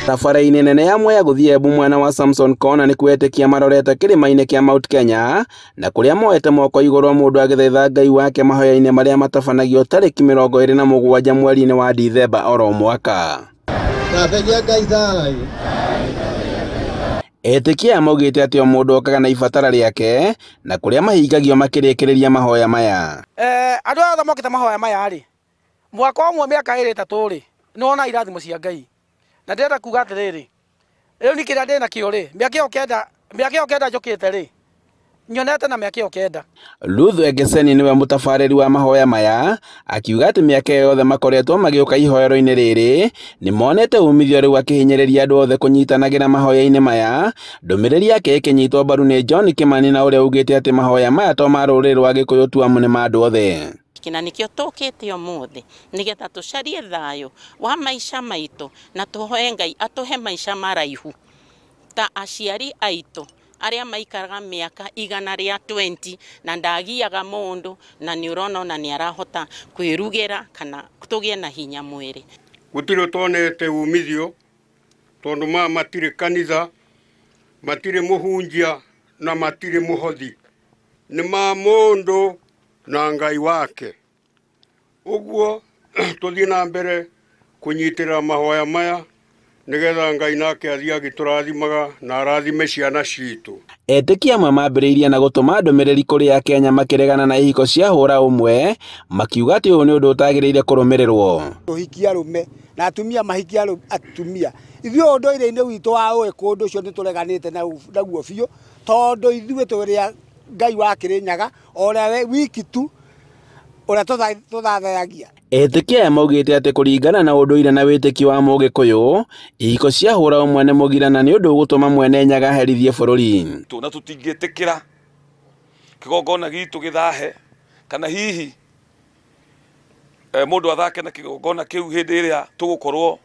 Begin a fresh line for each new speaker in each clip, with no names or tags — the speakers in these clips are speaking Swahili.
Thabara-inĩ nene ya Mwea gũthiĩ Embu mwena wa Samson Kona nĩ kwĩĩtĩkia marorete kĩrĩma-inĩ kĩa Mount Kenya na kũrĩa moete moko igũrũ mũndũ agĩthaitha Ngai wake mahoya-inĩ marĩa matabanagio tarĩki 27 mweri-inĩ wa Dithemba oro mwaka. Etĩkia maugĩte atĩ o mũndũ okaga na ibatara rĩake na kũrĩa mahingagio makĩrĩkĩrĩria mahoya maya.
Andũ othe mokĩte mahoya maya rĩ, mwaka ũmwe mĩaka ĩrĩ ĩtatũ rĩ, nĩwona irathimo cia Ngai. Na ndĩrenda kuga atĩrĩrĩ, rĩu nĩ kĩrĩa ndĩ nakĩo rĩ, mĩaka ĩyo kenda njũkĩte rĩ, nyonete na mĩaka ĩyo kenda. Ruth Egeseni nĩwe mũtabarĩri wa mahoya maya, akiuga atĩ mĩaka yothe makoretwo magĩũka ihoero-inĩ rĩrĩ, nĩ monete umithio rĩu akĩhinyĩrĩria andũ othe kũnyitanagĩra mahoya-inĩ maya. Ndũmĩrĩri yake ĩkĩnyitwo mbaru nĩ John Kimani na ũrĩa ugĩte atĩ mahoya maya to ma rũrĩrĩ rwa Gĩkũyũ tu amu nĩ ma andũ othe.
Na nikio tũkĩte ũmũthĩ nĩgetha tũcarie thayũ wa maica maitũ na tũhoe Ngai atũhe maica maraihu ta aciari aitũ arĩa maikaraga mĩaka 120 na ndagiaga mũndũ na nĩ ũrona na nĩ arahota kwĩrugĩra kana tũgĩe na hinya mwĩrĩ.
Gũtirĩ tonete umithio tondũ matirĩ kanitha, matirĩ mũhunjia na matirĩ mũhothi, nĩ ma mũndũ na Ngai wake. Ũguo tũthiĩ na mbere kũnyitĩrĩra mahoya maya nĩgetha Ngai nake athiĩ agĩtũrathimaga na arathime ciana citũ.
Etĩkia amwe mambĩrĩirie na gũtũma ndũmĩrĩri kũrĩ Akenya makĩregana na ihiko cia hũra ũmwe, makiuga atĩ ũyũ nĩ ũndũ ũtagĩrĩire kũrũmĩrĩrwo.
Tũhikia arũme na atumia mahikia atumia. Ithuĩ ũndũire-inĩ witũ wa ũĩkũ ũndũ ũcio nĩ tũreganĩte naguo biũ, tondũ ithuĩ tũrĩa Ngai wa Kĩrĩnyaga ũrĩa wiki tu ũrĩa tũthathayagia.
Etĩkia maugĩte atĩ kũringana na ũndũire na wĩtĩkio wa Mũgĩkũyũ, ihiko cia hũra ũmwe nĩ mũgira na nĩ ũndũ ũgũtũma mwene Nyaga aherithie bũrũri.
Na tũtingĩtĩkĩra kĩgongona gitũ gĩthahe kana hihi mũndũ athake na kĩgongona kĩu hĩndĩ ĩrĩa tũgũkorwo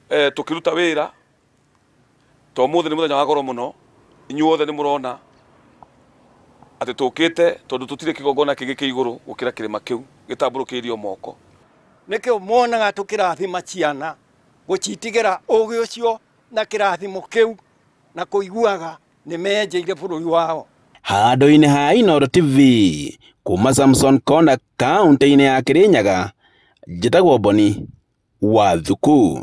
tũkĩruta wĩra. To mũthĩ nĩ mũthenya wa goro mũno, inyuothe nĩ mũrona atĩ tũkĩte tondũ tũtirĩ kĩgongona kĩngĩ kĩ igũrũ gũkĩra kĩrĩma kĩu gĩtambũrũkĩirio moko.
Nĩkĩo monaga tũkĩrathima ciana gũcitigĩra ũgĩ ũcio na kĩrathimo kĩu na kũiguaga nĩ menjeire bũrũri wao.
Handũ-inĩ ha Inooro TV kuma Samson Kona kaunti-inĩ ya Kĩrĩnyaga, njĩtagwo Boni Wathuku.